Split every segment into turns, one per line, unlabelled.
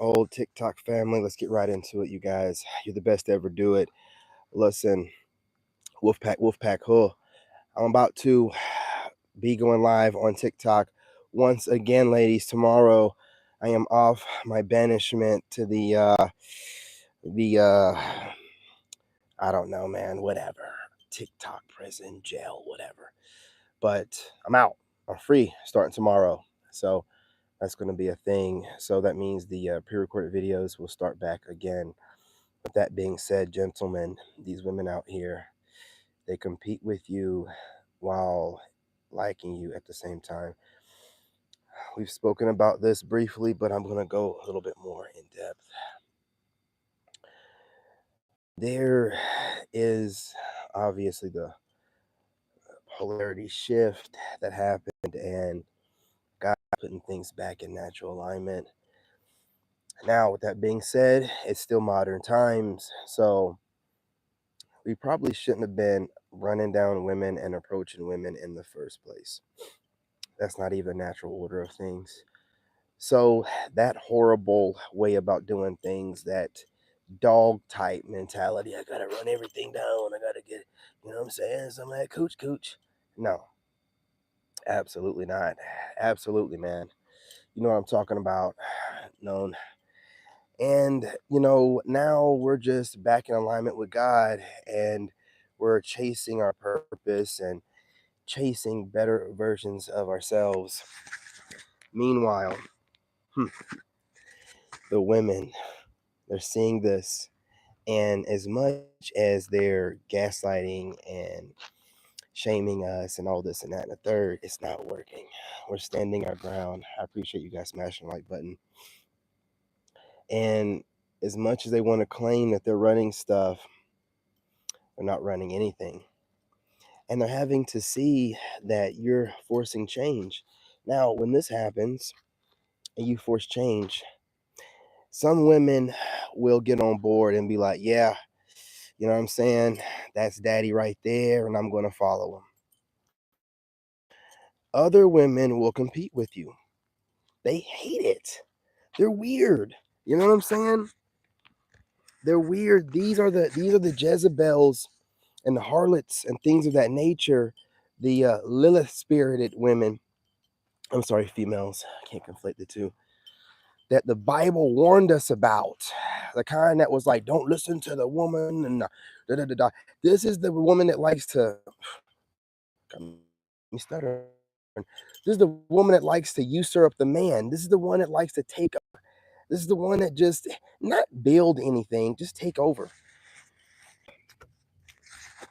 old TikTok family. Let's get right into it, you guys. You're the best to ever do it. Listen, Wolfpack, huh? I'm about to be going live on TikTok once again, ladies. Tomorrow, I am off my banishment to the I don't know, man. Whatever, TikTok prison, jail, whatever. But I'm out. I'm free starting tomorrow. So that's going to be a thing. So that means the pre-recorded videos will start back again. With that being said, gentlemen, these women out here, they compete with you while liking you at the same time. We've spoken about this briefly, but I'm going to go a little bit more in depth. There is obviously the polarity shift that happened and God putting things back in natural alignment. Now, with that being said, it's still modern times, so we probably shouldn't have been running down women and approaching women in the first place. That's not even a natural order of things. So that horrible way about doing things, that dog type mentality, I gotta run everything down, I gotta get, you know what I'm saying, some of that cooch. No, absolutely not. Absolutely, man. You know what I'm talking about. Known. And, now we're just back in alignment with God and we're chasing our purpose and chasing better versions of ourselves. Meanwhile, the women, they're seeing this, and as much as they're gaslighting and shaming us and all this and that and the third, it's not working. We're standing our ground. I appreciate you guys smashing the like button. And as much as they want to claim that they're running stuff, they're not running anything. And they're having to see that you're forcing change. Now, when this happens and you force change, some women will get on board and be like, yeah, you know what I'm saying? That's daddy right there, and I'm going to follow him. Other women will compete with you. They hate it. They're weird. You know what I'm saying? They're weird. These are the Jezebels and the harlots and things of that nature, the Lilith spirited women. I'm sorry, females. I can't conflate the two. That the Bible warned us about. The kind that was like, don't listen to the woman and da da da da. This is the woman that likes to me stutter. This is the woman that likes to usurp the man. This is the one that likes to take over. This is the one that just not build anything, just take over.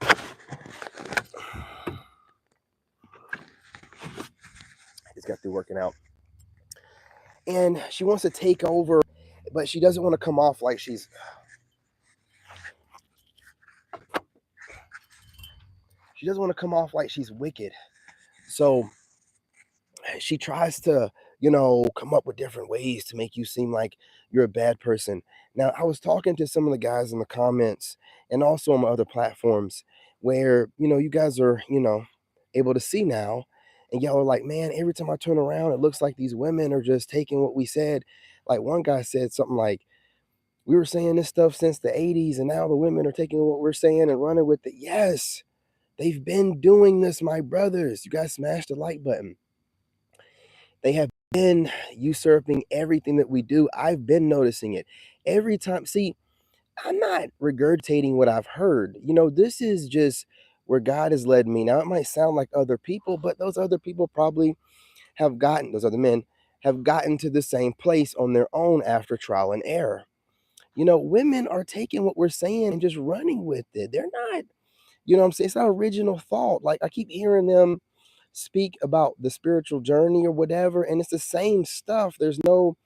I just got through working out. And she wants to take over, but she doesn't want to come off like she's wicked. So she tries to, come up with different ways to make you seem like you're a bad person. Now, I was talking to some of the guys in the comments and also on my other platforms where, you guys are, able to see now. And y'all are like, man, every time I turn around, it looks like these women are just taking what we said. Like one guy said something like, we were saying this stuff since the 80s, and now the women are taking what we're saying and running with it. Yes, they've been doing this, my brothers. You guys smash the like button. They have been usurping everything that we do. I've been noticing it every time. See, I'm not regurgitating what I've heard. This is just where God has led me. Now, it might sound like other people, but those other people probably those other men have gotten to the same place on their own after trial and error. Women are taking what we're saying and just running with it. They're not, what I'm saying? It's not original thought. Like I keep hearing them speak about the spiritual journey or whatever, and it's the same stuff. There's no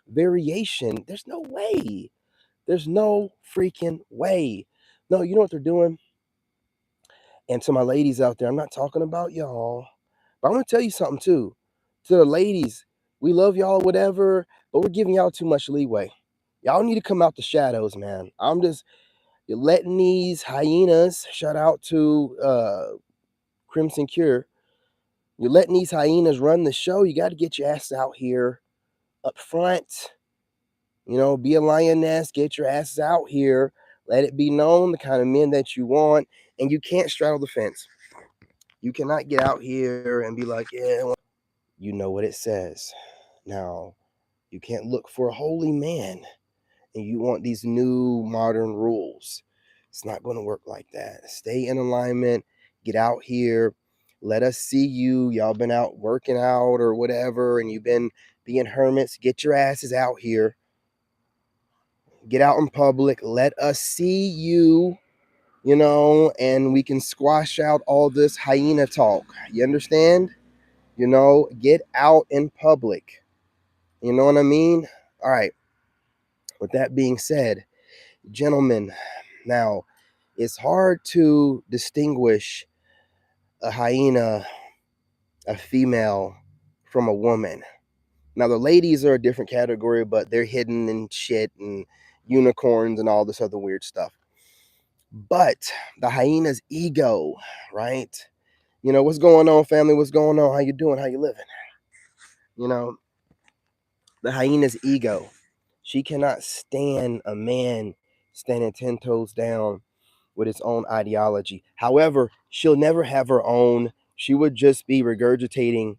variation. There's no way. There's no freaking way. No, you know what they're doing? And to my ladies out there, I'm not talking about y'all, but I'm gonna tell you something too. To the ladies, we love y'all, whatever, but we're giving y'all too much leeway. Y'all need to come out the shadows, man. You're letting these hyenas, shout out to Crimson Cure, you're letting these hyenas run the show. You got to get your ass out here up front Be a lioness, get your asses out here, let it be known the kind of men that you want, and you can't straddle the fence. You cannot get out here and be like, yeah, well, you know what it says. Now, you can't look for a holy man and you want these new modern rules. It's not going to work like that. Stay in alignment, get out here, let us see you. Y'all been out working out or whatever, and you've been being hermits. Get your asses out here. Get out in public. Let us see you, and we can squash out all this hyena talk. You understand? Get out in public. You know what I mean? All right. With that being said, gentlemen, now it's hard to distinguish a hyena, a female, from a woman. Now, the ladies are a different category, but they're hidden in shit and unicorns and all this other weird stuff. But the hyena's ego, right? What's going on, family? What's going on? How you doing? How you living? You know, the hyena's ego. She cannot stand a man standing 10 toes down with his own ideology. However, she'll never have her own. She would just be regurgitating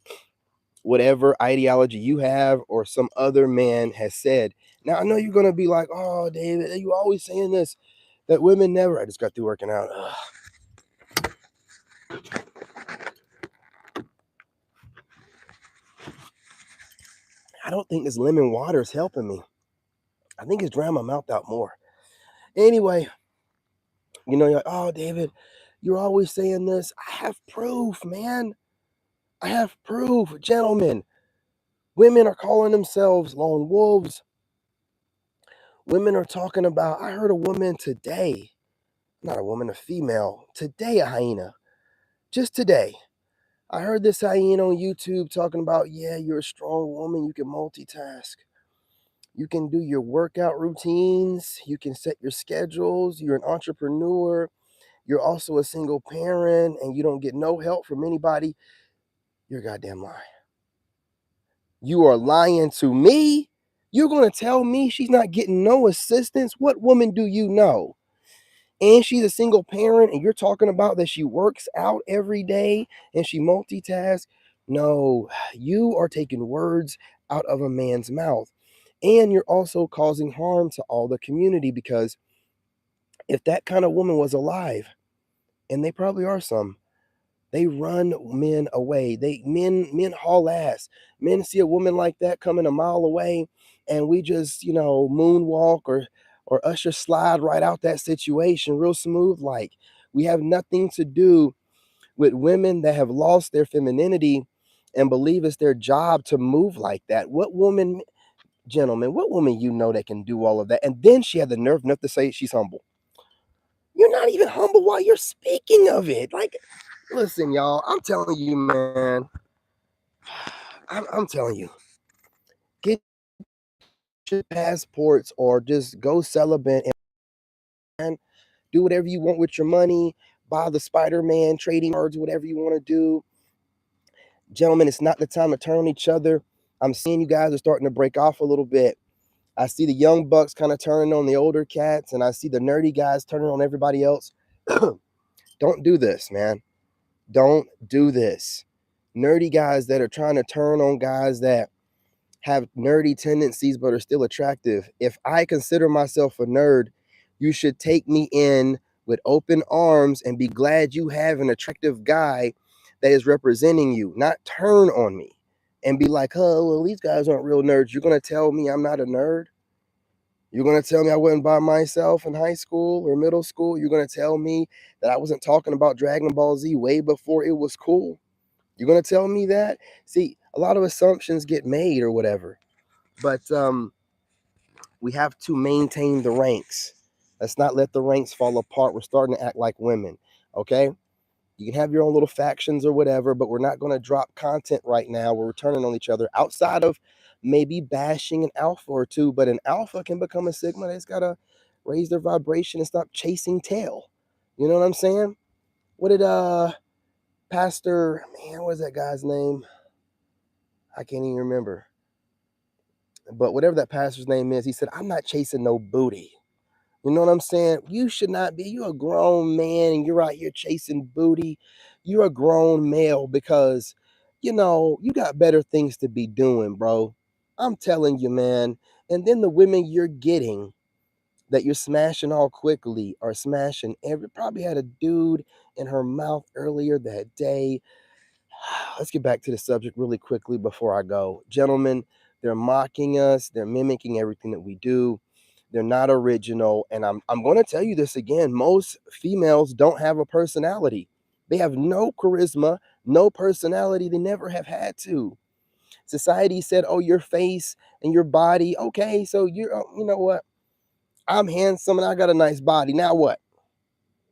whatever ideology you have or some other man has said. Now, I know you're going to be like, oh, David, you always saying this, that women never. I just got through working out. Ugh. I don't think this lemon water is helping me. I think it's drying my mouth out more. Anyway, you're like, oh, David, you're always saying this. I have proof, man. I have proof. Gentlemen, women are calling themselves lone wolves. Women are talking about, I heard a woman today, not a woman, a female, today, a hyena, just today. I heard this hyena on YouTube talking about, yeah, you're a strong woman. You can multitask. You can do your workout routines. You can set your schedules. You're an entrepreneur. You're also a single parent and you don't get no help from anybody. You're a goddamn lie. You are lying to me. You're going to tell me she's not getting no assistance? What woman do you know? And she's a single parent and you're talking about that she works out every day and she multitasks. No, you are taking words out of a man's mouth. And you're also causing harm to all the community because if that kind of woman was alive, and they probably are some, they run men away. Men haul ass. Men see a woman like that coming a mile away, and we just, moonwalk or usher slide right out that situation real smooth. Like we have nothing to do with women that have lost their femininity and believe it's their job to move like that. What woman, gentlemen, what woman that can do all of that? And then she had the nerve enough to say she's humble. You're not even humble while you're speaking of it. Like, listen, y'all, I'm telling you, man. I'm telling you, get your passports or just go celibate and do whatever you want with your money. Buy the Spider-Man trading cards, whatever you want to do. Gentlemen, it's not the time to turn on each other. I'm seeing you guys are starting to break off a little bit. I see the young bucks kind of turning on the older cats, and I see the nerdy guys turning on everybody else. Don't do this, man. Don't do this. Nerdy guys that are trying to turn on guys that have nerdy tendencies but are still attractive. If I consider myself a nerd, you should take me in with open arms and be glad you have an attractive guy that is representing you, not turn on me and be like, oh, well, these guys aren't real nerds. You're going to tell me I'm not a nerd? You're going to tell me I wasn't by myself in high school or middle school? You're going to tell me that I wasn't talking about Dragon Ball Z way before it was cool? You're going to tell me that? See, a lot of assumptions get made or whatever. But we have to maintain the ranks. Let's not let the ranks fall apart. We're starting to act like women, okay? You can have your own little factions or whatever, but we're not going to drop content right now. We're turning on each other outside of maybe bashing an alpha or two, but an alpha can become a sigma. They just got to raise their vibration and stop chasing tail. You know what I'm saying? What did Pastor, man, what was that guy's name? I can't even remember. but whatever that pastor's name is, he said, I'm not chasing no booty. You know what I'm saying? You should not be. You're a grown man and you're out here chasing booty. You're a grown male because, you got better things to be doing, bro. I'm telling you, man. And then the women you're getting that you're smashing all quickly are smashing every, probably had a dude in her mouth earlier that day. Let's get back to the subject really quickly before I go. Gentlemen, they're mocking us, they're mimicking everything that we do. They're not original. And I'm going to tell you this again. Most females don't have a personality. They have no charisma, no personality. They never have had to. Society said, oh, your face and your body. Okay, so you know what? I'm handsome and I got a nice body. Now what?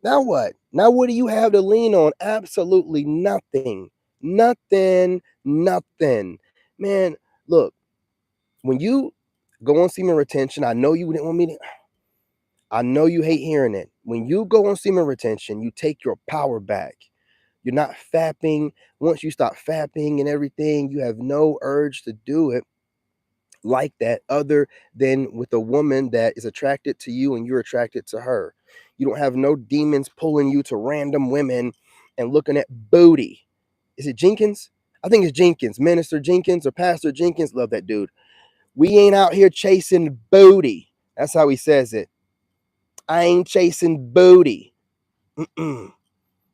Now what? Now what do you have to lean on? Absolutely nothing. Nothing. Nothing. Man, look, when you go on semen retention, I know you didn't want me to. I know you hate hearing it. When you go on semen retention, you take your power back. You're not fapping. Once you stop fapping and everything, you have no urge to do it like that other than with a woman that is attracted to you and you're attracted to her. You don't have no demons pulling you to random women and looking at booty. Is it Jenkins? I think it's Jenkins, Minister Jenkins or Pastor Jenkins. Love that dude. We ain't out here chasing booty. That's how he says it. I ain't chasing booty.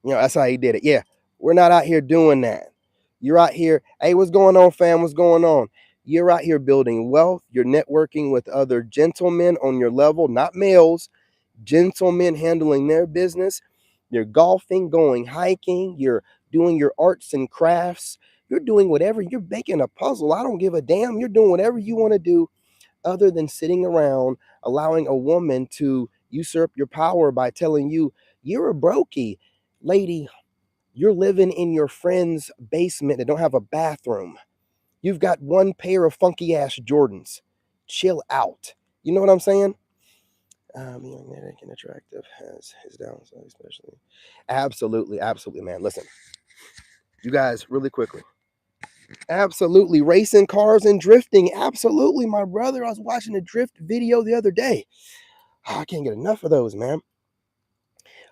That's how he did it. Yeah, we're not out here doing that. You're out here. Hey, what's going on, fam? What's going on? You're out here building wealth. You're networking with other gentlemen on your level, not males, gentlemen handling their business. You're golfing, going hiking. You're doing your arts and crafts. You're doing whatever. You're making a puzzle. I don't give a damn. You're doing whatever you want to do other than sitting around allowing a woman to usurp your power by telling you you're a brokey. Lady, you're living in your friend's basement that don't have a bathroom. You've got one pair of funky ass Jordans. Chill out. You know what I'm saying? Being magnetic and attractive has his downside, especially. Absolutely, absolutely, man. Listen, you guys, really quickly. Absolutely, racing cars and drifting. Absolutely, my brother. I was watching a drift video the other day. I can't get enough of those, man.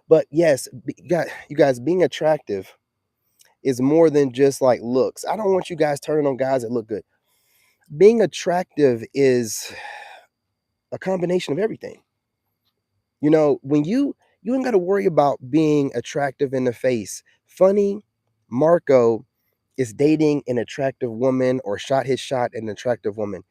But yes, you guys, being attractive is more than just like looks. I don't want you guys turning on guys that look good. Being attractive is a combination of everything. When you ain't got to worry about being attractive in the face. Funny Marco is dating an attractive woman or shot his shot at an attractive woman.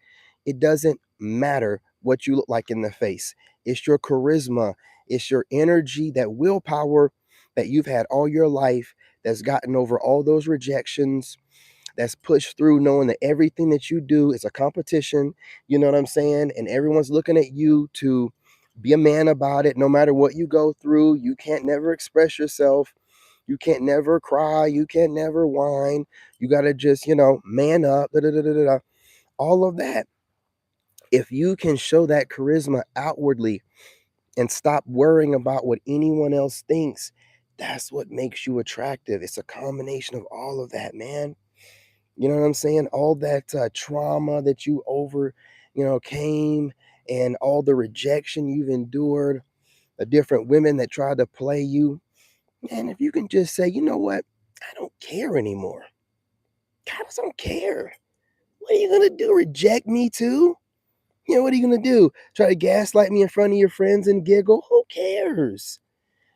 It doesn't matter what you look like in the face. It's your charisma, it's your energy, that willpower that you've had all your life that's gotten over all those rejections, that's pushed through knowing that everything that you do is a competition, you know what I'm saying? And everyone's looking at you to be a man about it. No matter what you go through, you can't never express yourself. You can't never cry. You can't never whine. You got to just, man up, da, da, da, da, da, da. All of that. If you can show that charisma outwardly and stop worrying about what anyone else thinks, that's what makes you attractive. It's a combination of all of that, man. You know what I'm saying? All that trauma that you came, and all the rejection you've endured, the different women that tried to play you. Man, if you can just say, you know what? I don't care anymore. I just don't care. What are you going to do? Reject me too? What are you going to do? Try to gaslight me in front of your friends and giggle? Who cares?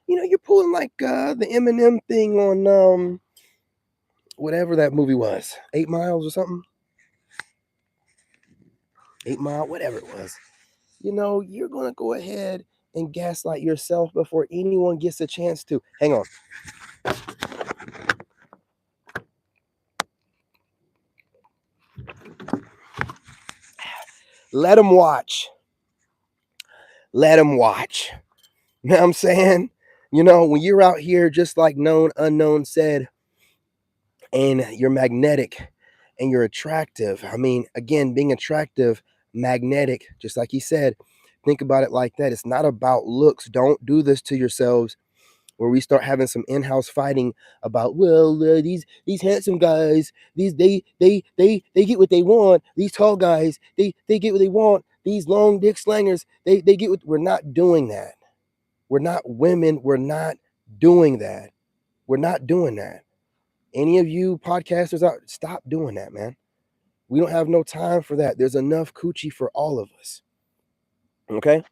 You're pulling like the Eminem thing on whatever that movie was, 8 Miles or something. 8 Mile, whatever it was. You're going to go ahead and gaslight yourself before anyone gets a chance to. Hang on. Let them watch. Let them watch. You know what I'm saying? When you're out here, just like Known Unknown said, and you're magnetic and you're attractive. I mean, again, being attractive, magnetic, just like he said, think about it like that. It's not about looks. Don't do this to yourselves. where we start having some in-house fighting about, well, these handsome guys, these they get what they want. These tall guys, they get what they want. These long dick slangers, they get what. We're not doing that. We're not women. We're not doing that. We're not doing that. Any of you podcasters out, stop doing that, man. We don't have no time for that. There's enough coochie for all of us. Okay?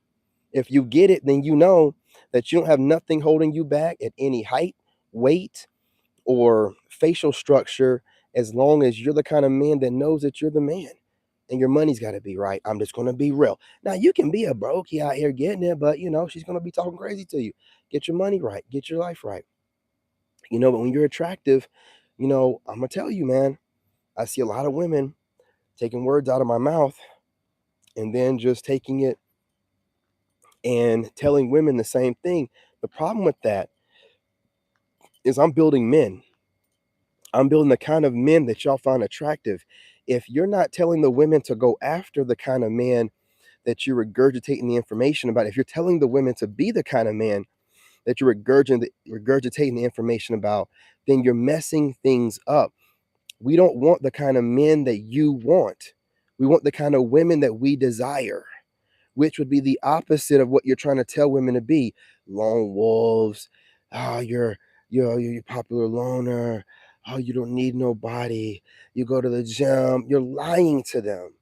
If you get it, then you know that you don't have nothing holding you back at any height, weight, or facial structure, as long as you're the kind of man that knows that you're the man. And your money's got to be right. I'm just going to be real. Now, you can be a brokey out here getting it, but, she's going to be talking crazy to you. Get your money right. Get your life right. But when you're attractive, I'm going to tell you, man, I see a lot of women taking words out of my mouth and then just taking it and telling women the same thing. The problem with that is I'm building men. I'm building the kind of men that y'all find attractive. If you're not telling the women to go after the kind of man that you're regurgitating the information about, if you're telling the women to be the kind of man that you're regurgitating the information about, then you're messing things up. We don't want the kind of men that you want. We want the kind of women that we desire, which would be the opposite of what you're trying to tell women to be. Lone wolves. Oh, you're popular loner. Oh, you don't need nobody. You go to the gym. You're lying to them.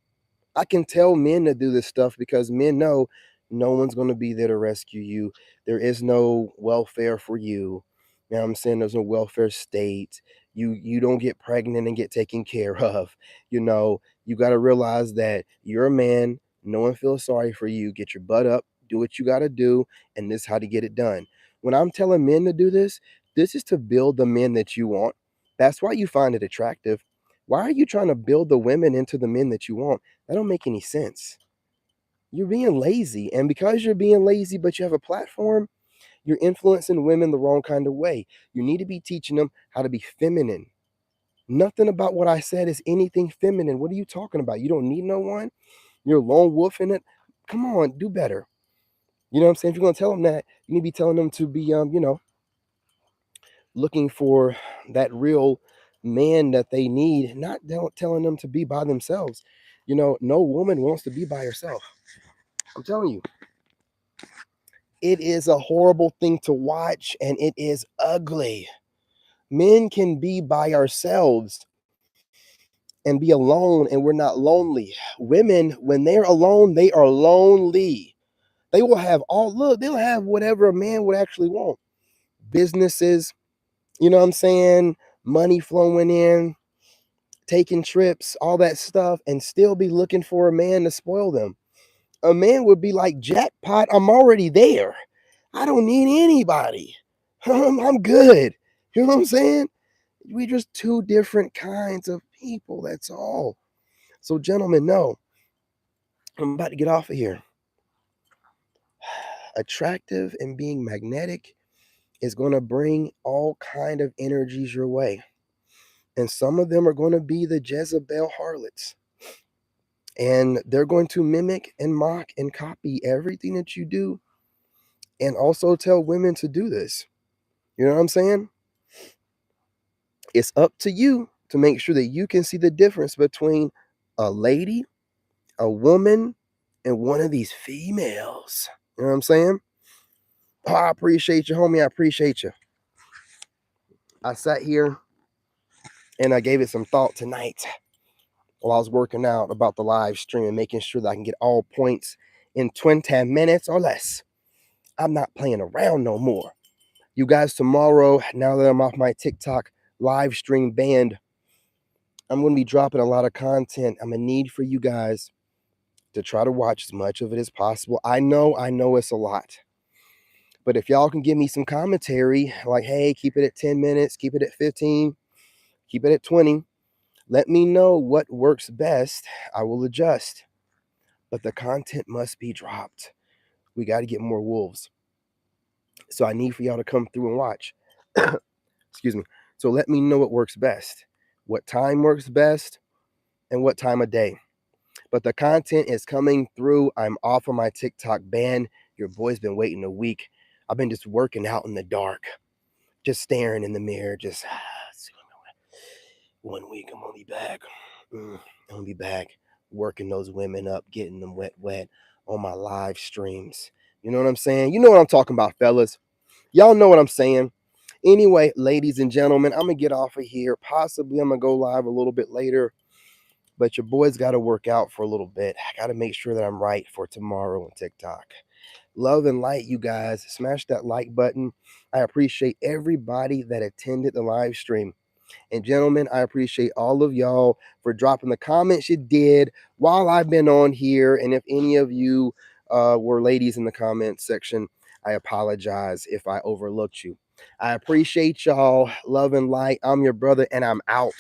I can tell men to do this stuff because men know no one's going to be there to rescue you. There is no welfare for you. You know what I'm saying? There's no welfare state. You don't get pregnant and get taken care of. You got to realize that you're a man. No one feels sorry for you. Get your butt up, do what you got to do, and this is how to get it done. When I'm telling men to do this is to build the men that you want. That's why you find it attractive. Why are you trying to build the women into the men that you want? That don't make any sense. You're being lazy. And because you're being lazy, but you have a platform, you're influencing women the wrong kind of way. You need to be teaching them how to be feminine. Nothing about what I said is anything feminine. What are you talking about? You don't need no one. You're a lone wolf in it. Come on, do better. You know what I'm saying? If you're going to tell them that, you need to be telling them to be, looking for that real man that they need, not telling them to be by themselves. No woman wants to be by herself. I'm telling you, it is a horrible thing to watch and it is ugly. Men can be by ourselves and be alone and we're not lonely. Women, when they're alone, they are lonely. They will have they'll have whatever a man would actually want. Businesses, you know what I'm saying? Money flowing in, taking trips, all that stuff, and still be looking for a man to spoil them. A man would be like, jackpot, I'm already there. I don't need anybody. I'm good. You know what I'm saying? We just two different kinds of people. That's all. So, gentlemen, no, I'm about to get off of here. Attractive and being magnetic is going to bring all kind of energies your way. And some of them are going to be the Jezebel harlots. And they're going to mimic and mock and copy everything that you do and also tell women to do this. You know what I'm saying? It's up to you to make sure that you can see the difference between a lady, a woman, and one of these females. You know what I'm saying? Oh, I appreciate you, homie. I appreciate you. I sat here and I gave it some thought tonight while I was working out about the live stream and making sure that I can get all points in 20 minutes or less. I'm not playing around no more. You guys, tomorrow, now that I'm off my TikTok live stream band, I'm going to be dropping a lot of content. I'm going to need for you guys to try to watch as much of it as possible. I know it's a lot. But if y'all can give me some commentary, like, hey, keep it at 10 minutes, keep it at 15, keep it at 20, let me know what works best. I will adjust. But the content must be dropped. We got to get more wolves. So I need for y'all to come through and watch. Excuse me. So let me know what works best, what time works best, and what time of day. But the content is coming through. I'm off of my TikTok ban. Your boy's been waiting a week. I've been just working out in the dark, just staring in the mirror, just 1 week, I'm gonna be back. I'm gonna be back working those women up, getting them wet on my live streams. You know what I'm saying? You know what I'm talking about, fellas. Y'all know what I'm saying. Anyway, ladies and gentlemen, I'm gonna get off of here. Possibly I'm gonna go live a little bit later, but your boy's got to work out for a little bit. I got to make sure that I'm right for tomorrow on TikTok. Love and light, you guys. Smash that like button. I appreciate everybody that attended the live stream. And gentlemen, I appreciate all of y'all for dropping the comments you did while I've been on here. And if any of you were ladies in the comments section, I apologize if I overlooked you. I appreciate y'all. Love and light. I'm your brother, and I'm out.